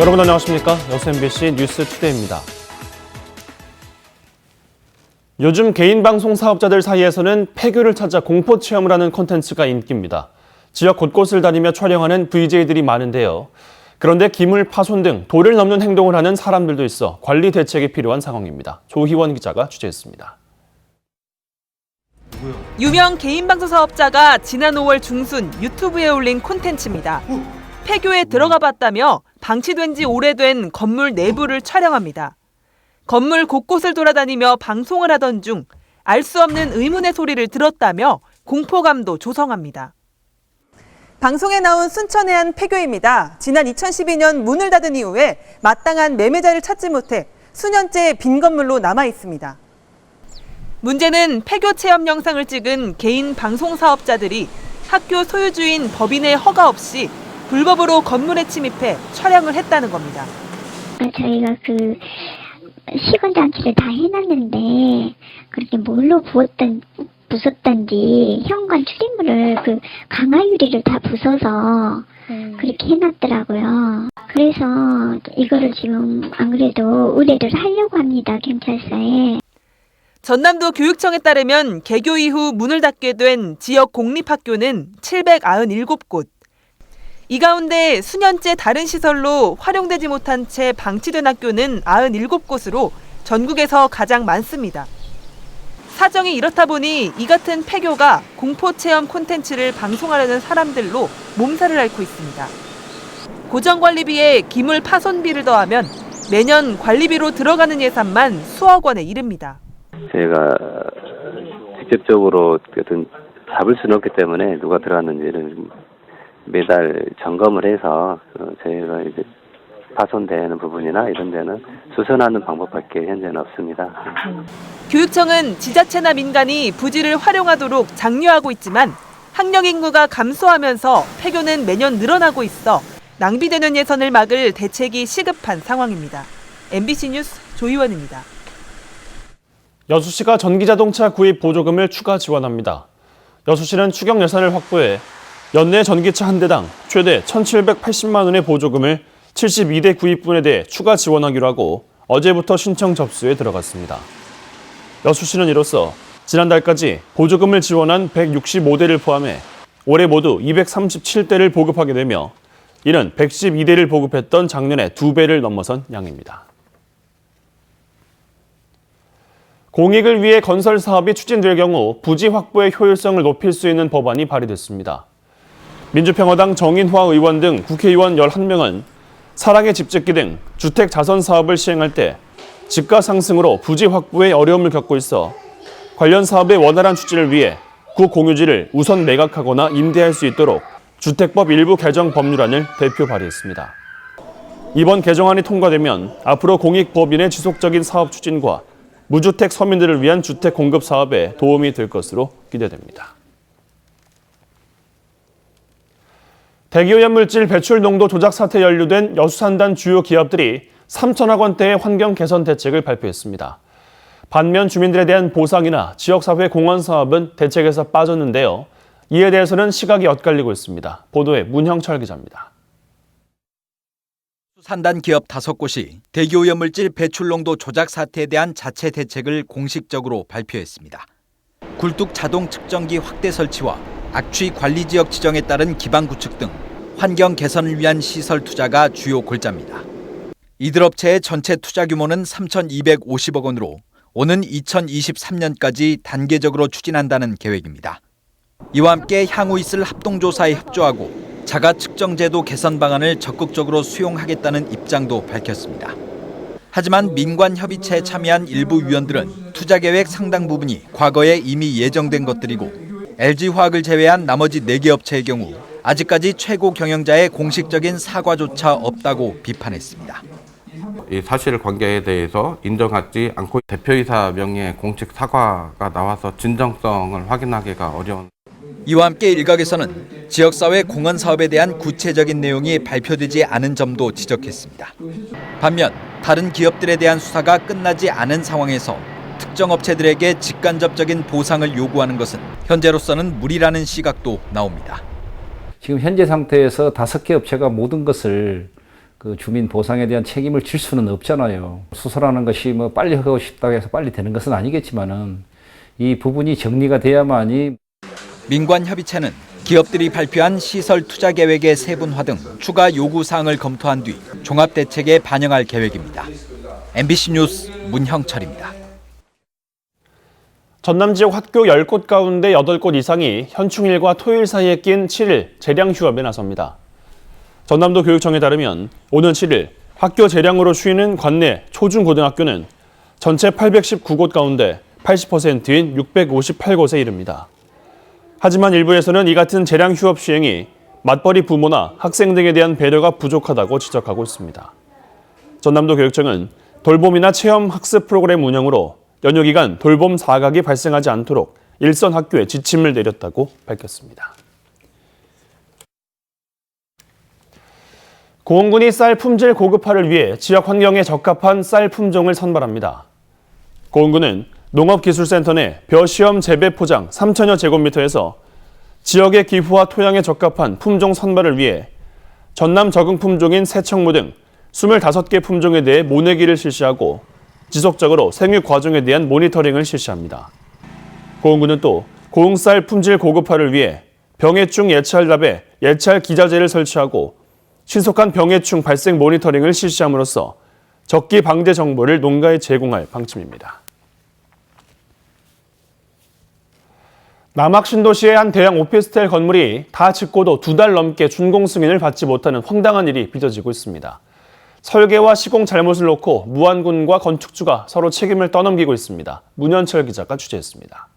여러분 안녕하십니까? 여수 MBC 뉴스투데이입니다. 요즘 개인 방송 사업자들 사이에서는 폐교를 찾아 공포 체험을 하는 콘텐츠가 인기입니다. 지역 곳곳을 다니며 촬영하는 VJ들이 많은데요. 그런데 기물 파손 등 도를 넘는 행동을 하는 사람들도 있어 관리 대책이 필요한 상황입니다. 조희원 기자가 취재했습니다. 유명 개인 방송 사업자가 지난 5월 중순 유튜브에 올린 콘텐츠입니다. 폐교에 들어가 봤다며 방치된 지 오래된 건물 내부를 촬영합니다. 건물 곳곳을 돌아다니며 방송을 하던 중 알 수 없는 의문의 소리를 들었다며 공포감도 조성합니다. 방송에 나온 순천해안 폐교입니다. 지난 2012년 문을 닫은 이후에 마땅한 매매자를 찾지 못해 수년째 빈 건물로 남아 있습니다. 문제는 폐교 체험 영상을 찍은 개인 방송 사업자들이 학교 소유주인 법인의 허가 없이 불법으로 건물에 침입해 촬영을 했다는 겁니다. 저희가 시건 장치를 다 해놨는데 그렇게 뭘로 부쉈던지 현관 출입문을 강화 유리를 다 부숴서 그렇게 해놨더라고요. 그래서 이거를 지금 안 그래도 의뢰를 하려고 합니다, 경찰서에. 전남도 교육청에 따르면 개교 이후 문을 닫게 된 지역 공립학교는 797곳. 이 가운데 수년째 다른 시설로 활용되지 못한 채 방치된 학교는 97곳으로 전국에서 가장 많습니다. 사정이 이렇다 보니 이 같은 폐교가 공포체험 콘텐츠를 방송하려는 사람들로 몸살을 앓고 있습니다. 고정관리비에 기물 파손비를 더하면 매년 관리비로 들어가는 예산만 수억 원에 이릅니다. 저희가 직접적으로 잡을 수는 없기 때문에 누가 들어갔는지를 매달 점검을 해서 저희가 이제 파손되는 부분이나 이런 데는 수선하는 방법밖에 현재는 없습니다. 교육청은 지자체나 민간이 부지를 활용하도록 장려하고 있지만 학령 인구가 감소하면서 폐교는 매년 늘어나고 있어 낭비되는 예산을 막을 대책이 시급한 상황입니다. MBC 뉴스 조희원입니다. 여수시가 전기자동차 구입 보조금을 추가 지원합니다. 여수시는 추경 예산을 확보해 연내 전기차 한 대당 최대 1,780만 원의 보조금을 72대 구입분에 대해 추가 지원하기로 하고 어제부터 신청 접수에 들어갔습니다. 여수시는 이로써 지난달까지 보조금을 지원한 165대를 포함해 올해 모두 237대를 보급하게 되며 이는 112대를 보급했던 작년의 2배를 넘어선 양입니다. 공익을 위해 건설 사업이 추진될 경우 부지 확보의 효율성을 높일 수 있는 법안이 발의됐습니다. 민주평화당 정인화 의원 등 국회의원 11명은 사랑의 집짓기 등 주택 자선 사업을 시행할 때 집가 상승으로 부지 확보에 어려움을 겪고 있어 관련 사업의 원활한 추진을 위해 구 공유지를 우선 매각하거나 임대할 수 있도록 주택법 일부 개정 법률안을 대표 발의했습니다. 이번 개정안이 통과되면 앞으로 공익법인의 지속적인 사업 추진과 무주택 서민들을 위한 주택 공급 사업에 도움이 될 것으로 기대됩니다. 대기오염물질 배출 농도 조작 사태에 연루된 여수산단 주요 기업들이 3천억 원대의 환경 개선 대책을 발표했습니다. 반면 주민들에 대한 보상이나 지역사회 공헌 사업은 대책에서 빠졌는데요. 이에 대해서는 시각이 엇갈리고 있습니다. 보도에 문형철 기자입니다. 산단 기업 5곳이 대기오염물질 배출 농도 조작 사태에 대한 자체 대책을 공식적으로 발표했습니다. 굴뚝 자동 측정기 확대 설치와 악취 관리 지역 지정에 따른 기반 구축 등 환경 개선을 위한 시설 투자가 주요 골자입니다. 이들 업체의 전체 투자 규모는 3,250억 원으로 오는 2023년까지 단계적으로 추진한다는 계획입니다. 이와 함께 향후 있을 합동조사에 협조하고 자가 측정제도 개선 방안을 적극적으로 수용하겠다는 입장도 밝혔습니다. 하지만 민관협의체에 참여한 일부 위원들은 투자 계획 상당 부분이 과거에 이미 예정된 것들이고 LG화학을 제외한 나머지 4개 업체의 경우 아직까지 최고 경영자의 공식적인 사과조차 없다고 비판했습니다. 이 사실관계에 대해서 인정하지 않고 대표이사 명의의 공식 사과가 나와서 진정성을 확인하기가 어려운. 이와 함께 일각에서는 지역사회 공헌 사업에 대한 구체적인 내용이 발표되지 않은 점도 지적했습니다. 반면 다른 기업들에 대한 수사가 끝나지 않은 상황에서 특정 업체들에게 직간접적인 보상을 요구하는 것은 현재로서는 무리라는 시각도 나옵니다. 지금 현재 상태에서 5개 업체가 모든 것을 그 주민 보상에 대한 책임을 질 수는 없잖아요. 수설하는 것이 뭐 빨리 하고 싶다고 해서 빨리 되는 것은 아니겠지만은 이 부분이 정리가 돼야만이. 민관협의체는 기업들이 발표한 시설 투자 계획의 세분화 등 추가 요구 사항을 검토한 뒤 종합 대책에 반영할 계획입니다. MBC 뉴스 문형철입니다. 전남 지역 학교 10곳 가운데 8곳 이상이 현충일과 토요일 사이에 낀 7일 재량 휴업에 나섭니다. 전남도 교육청에 따르면 오는 7일 학교 재량으로 쉬는 관내 초중고등학교는 전체 819곳 가운데 80%인 658곳에 이릅니다. 하지만 일부에서는 이 같은 재량 휴업 시행이 맞벌이 부모나 학생 등에 대한 배려가 부족하다고 지적하고 있습니다. 전남도 교육청은 돌봄이나 체험 학습 프로그램 운영으로 연휴 기간 돌봄 사각이 발생하지 않도록 일선 학교에 지침을 내렸다고 밝혔습니다. 고흥군이 쌀 품질 고급화를 위해 지역 환경에 적합한 쌀 품종을 선발합니다. 고흥군은 농업기술센터 내 벼시험 재배 포장 3,000여 제곱미터에서 지역의 기후와 토양에 적합한 품종 선발을 위해 전남 적응 품종인 새청무 등 25개 품종에 대해 모내기를 실시하고 지속적으로 생육 과정에 대한 모니터링을 실시합니다. 고흥군은 또 고흥쌀 품질 고급화를 위해 병해충 예찰답에 예찰 기자재를 설치하고 신속한 병해충 발생 모니터링을 실시함으로써 적기 방제 정보를 농가에 제공할 방침입니다. 남학 신도시의 한 대형 오피스텔 건물이 다 짓고도 2달 넘게 준공 승인을 받지 못하는 황당한 일이 빚어지고 있습니다. 설계와 시공 잘못을 놓고 무안군과 건축주가 서로 책임을 떠넘기고 있습니다. 문현철 기자가 취재했습니다.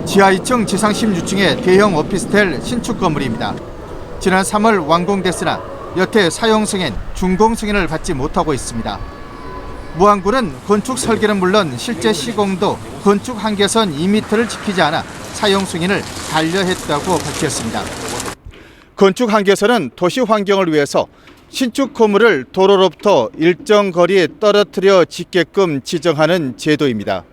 지하 2층 지상 16층의 대형 오피스텔 신축 건물입니다. 지난 3월 완공됐으나 여태 사용 승인, 준공 승인을 받지 못하고 있습니다. 무안군은 건축 설계는 물론 실제 시공도 건축 한계선 2m를 지키지 않아 사용 승인을 반려했다고 밝혔습니다. 건축 한계선은 도시 환경을 위해서 신축 건물을 도로로부터 일정 거리에 떨어뜨려 짓게끔 지정하는 제도입니다.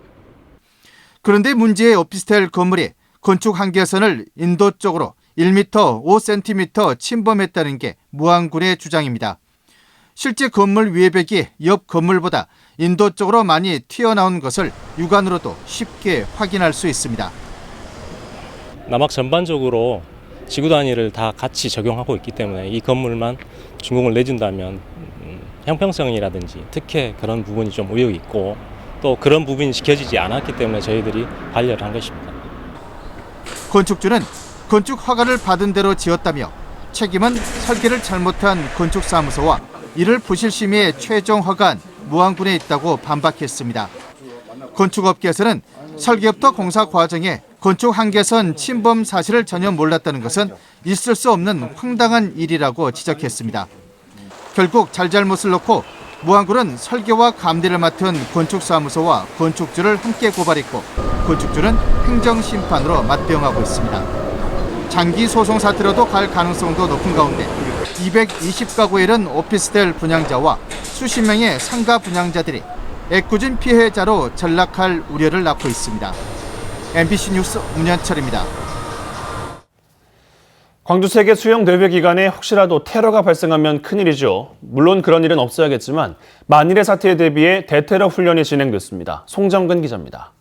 그런데 문제의 오피스텔 건물이 건축 한계선을 인도 쪽으로 1m 5cm 침범했다는 게 무안군의 주장입니다. 실제 건물 위에벽이 옆 건물보다 인도 쪽으로 많이 튀어나온 것을 육안으로도 쉽게 확인할 수 있습니다. 남학 전반적으로 지구 단위를 다 같이 적용하고 있기 때문에 이 건물만 준공을 내준다면 형평성이라든지 특혜 그런 부분이 좀 의혹이 있고 또 그런 부분이 지켜지지 않았기 때문에 저희들이 반려를 한 것입니다. 건축주는 건축 허가를 받은 대로 지었다며 책임은 설계를 잘못한 건축사무소와 이를 부실심의해 최종 허가한 무안군에 있다고 반박했습니다. 건축업계에서는 설계부터 공사 과정에 건축 한계선 침범 사실을 전혀 몰랐다는 것은 있을 수 없는 황당한 일이라고 지적했습니다. 결국 잘잘못을 놓고 무안군은 설계와 감리를 맡은 건축사무소와 건축주를 함께 고발했고 건축주는 행정심판으로 맞대응하고 있습니다. 장기 소송 사태로도 갈 가능성도 높은 가운데 220가구에 이른 오피스텔 분양자와 수십 명의 상가 분양자들이 애꿎은 피해자로 전락할 우려를 낳고 있습니다. MBC 뉴스 문현철입니다. 광주 세계 수영 대회 기간에 혹시라도 테러가 발생하면 큰일이죠. 물론 그런 일은 없어야겠지만 만일의 사태에 대비해 대테러 훈련이 진행됐습니다. 송정근 기자입니다.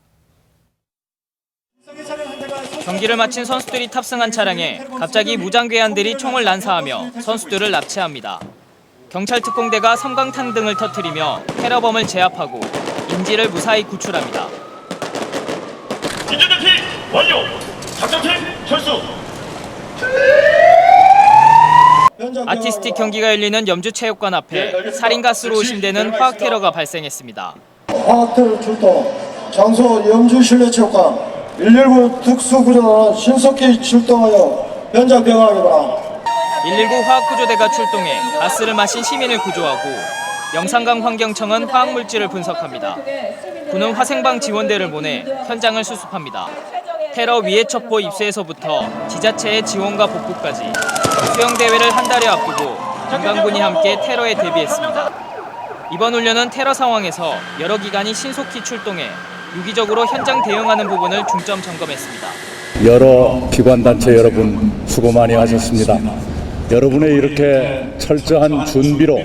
경기를 마친 선수들이 탑승한 차량에 갑자기 무장괴한들이 총을 난사하며 선수들을 납치합니다. 경찰 특공대가 섬광탄 등을 터뜨리며 테러범을 제압하고 인지를 무사히 구출합니다. 인질대피 완료! 작전팀 철수! 아티스틱 경기가 열리는 염주체육관 앞에 살인가스로 의심되는 화학 테러가 발생했습니다. 화학 테러 출동, 장소 염주실내체육관 119 특수구조단은 신속히 출동하여 현장 대응하기 바랍니다. 119 화학구조대가 출동해 가스를 마신 시민을 구조하고 영산강 환경청은 화학물질을 분석합니다. 군은 화생방 지원대를 보내 현장을 수습합니다. 테러 위해 첩보 입수에서부터 지자체의 지원과 복구까지 수영대회를 한 달여 앞두고 관광군이 함께 테러에 대비했습니다. 이번 훈련은 테러 상황에서 여러 기관이 신속히 출동해 유기적으로 현장 대응하는 부분을 중점 점검했습니다. 여러 기관 단체 여러분 수고 많이 하셨습니다. 여러분의 이렇게 철저한 준비로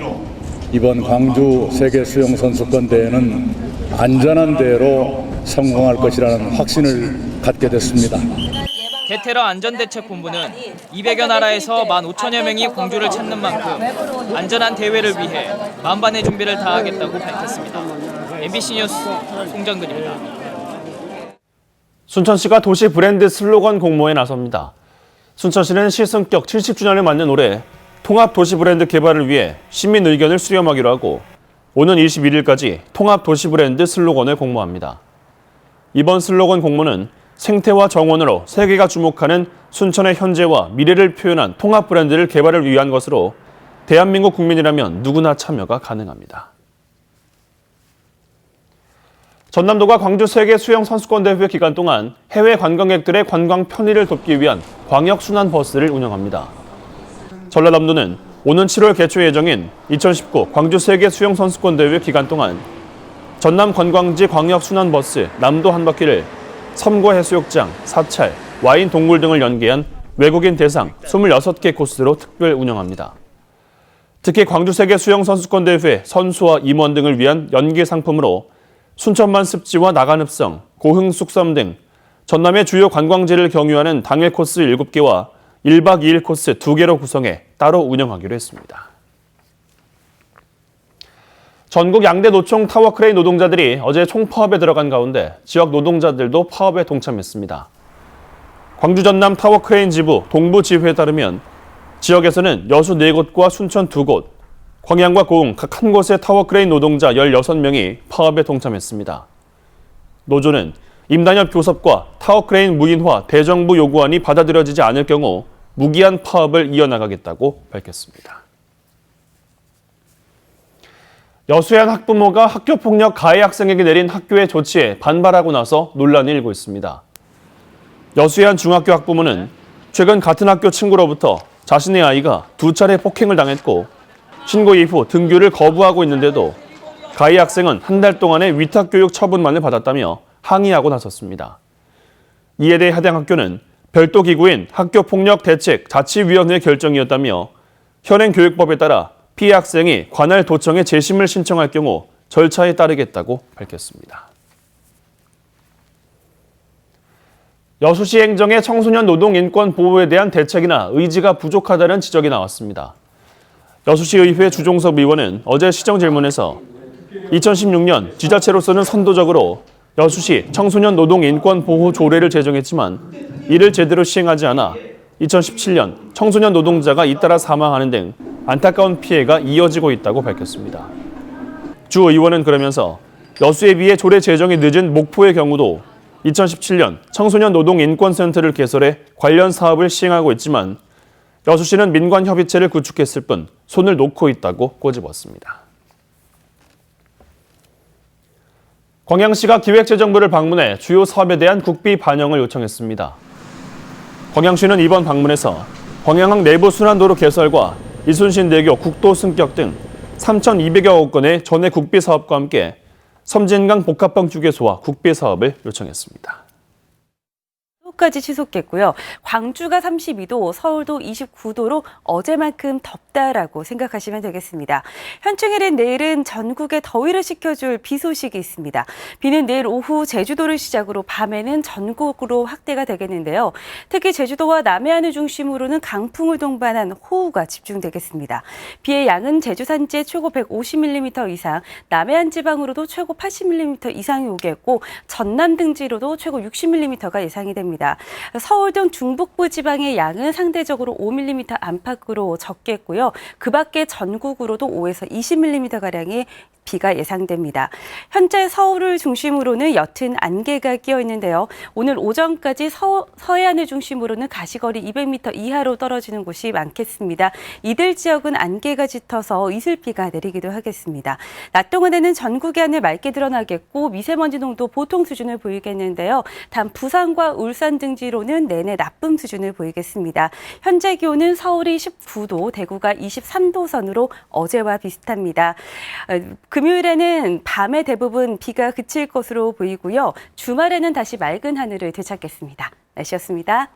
이번 광주 세계수영선수권대회는 안전한 대회로 성공할 것이라는 확신을 갖게 됐습니다. 대테러 안전대책본부는 200여 나라에서 15,000여 명이 광주를 찾는 만큼 안전한 대회를 위해 만반의 준비를 다하겠다고 밝혔습니다. MBC 뉴스 송정근입니다. 순천시가 도시 브랜드 슬로건 공모에 나섭니다. 순천시는 시 승격 70주년을 맞는 올해 통합 도시 브랜드 개발을 위해 시민 의견을 수렴하기로 하고 오는 21일까지 통합 도시 브랜드 슬로건을 공모합니다. 이번 슬로건 공모는 생태와 정원으로 세계가 주목하는 순천의 현재와 미래를 표현한 통합 브랜드를 개발을 위한 것으로 대한민국 국민이라면 누구나 참여가 가능합니다. 전남도가 광주 세계 수영 선수권대회 기간 동안 해외 관광객들의 관광 편의를 돕기 위한 광역 순환버스를 운영합니다. 전라남도는 오는 7월 개최 예정인 2019 광주 세계 수영 선수권대회 기간 동안 전남 관광지 광역 순환버스 남도 한 바퀴를 섬과 해수욕장, 사찰, 와인 동굴 등을 연계한 외국인 대상 26개 코스로 특별 운영합니다. 특히 광주 세계 수영 선수권대회 선수와 임원 등을 위한 연계 상품으로 순천만 습지와 나간읍성, 고흥 쑥섬 등 전남의 주요 관광지를 경유하는 당일 코스 7개와 1박 2일 코스 2개로 구성해 따로 운영하기로 했습니다. 전국 양대 노총 타워크레인 노동자들이 어제 총파업에 들어간 가운데 지역 노동자들도 파업에 동참했습니다. 광주 전남 타워크레인 지부 동부지회에 따르면 지역에서는 여수 4곳과 순천 2곳, 광양과 고흥 각 한 곳의 타워크레인 노동자 16명이 파업에 동참했습니다. 노조는 임단협 교섭과 타워크레인 무인화 대정부 요구안이 받아들여지지 않을 경우 무기한 파업을 이어나가겠다고 밝혔습니다. 여수의 한 학부모가 학교폭력 가해 학생에게 내린 학교의 조치에 반발하고 나서 논란이 일고 있습니다. 여수의 한 중학교 학부모는 최근 같은 학교 친구로부터 자신의 아이가 2차례 폭행을 당했고 신고 이후 등교를 거부하고 있는데도 가해 학생은 한 달 동안의 위탁교육 처분만을 받았다며 항의하고 나섰습니다. 이에 대해 해당 학교는 별도 기구인 학교폭력대책자치위원회 결정이었다며 현행 교육법에 따라 피해 학생이 관할 도청에 재심을 신청할 경우 절차에 따르겠다고 밝혔습니다. 여수시 행정의 청소년 노동 인권 보호에 대한 대책이나 의지가 부족하다는 지적이 나왔습니다. 여수시의회 주종섭 의원은 어제 시정 질문에서 2016년 지자체로서는 선도적으로 여수시 청소년 노동 인권 보호 조례를 제정했지만 이를 제대로 시행하지 않아 2017년 청소년 노동자가 잇따라 사망하는 등 안타까운 피해가 이어지고 있다고 밝혔습니다. 주 의원은 그러면서 여수에 비해 조례 제정이 늦은 목포의 경우도 2017년 청소년 노동인권센터를 개설해 관련 사업을 시행하고 있지만 여수시는 민관협의체를 구축했을 뿐 손을 놓고 있다고 꼬집었습니다. 광양시가 기획재정부를 방문해 주요 사업에 대한 국비 반영을 요청했습니다. 광양시는 이번 방문에서 광양항 내부 순환도로 개설과 이순신대교 국도 승격 등 3,200여 억 원의 전해 국비 사업과 함께 섬진강 복합형 휴게소와 국비 사업을 요청했습니다. 까지 취소했고요. 광주가 32도, 서울도 29도로 어제만큼 덥다라고 생각하시면 되겠습니다. 현충일인 내일은 전국에 더위를 식혀줄 비 소식이 있습니다. 비는 내일 오후 제주도를 시작으로 밤에는 전국으로 확대가 되겠는데요. 특히 제주도와 남해안을 중심으로는 강풍을 동반한 호우가 집중되겠습니다. 비의 양은 제주 산지에 최고 150mm 이상, 남해안 지방으로도 최고 80mm 이상이 오겠고 전남 등지로도 최고 60mm가 예상이 됩니다. 서울 등 중북부 지방의 양은 상대적으로 5mm 안팎으로 적겠고요. 그 밖에 전국으로도 5에서 20mm가량의 비가 예상됩니다. 현재 서울을 중심으로는 옅은 안개가 끼어 있는데요. 오늘 오전까지 서해안을 중심으로는 가시거리 200m 이하로 떨어지는 곳이 많겠습니다. 이들 지역은 안개가 짙어서 이슬비가 내리기도 하겠습니다. 낮 동안에는 전국의 하늘 맑게 드러나겠고 미세먼지 농도 보통 수준을 보이겠는데요. 단 부산과 울산 등지로는 내내 나쁨 수준을 보이겠습니다. 현재 기온은 서울이 19도, 대구가 23도 선으로 어제와 비슷합니다. 금요일에는 밤에 대부분 비가 그칠 것으로 보이고요. 주말에는 다시 맑은 하늘을 되찾겠습니다. 날씨였습니다.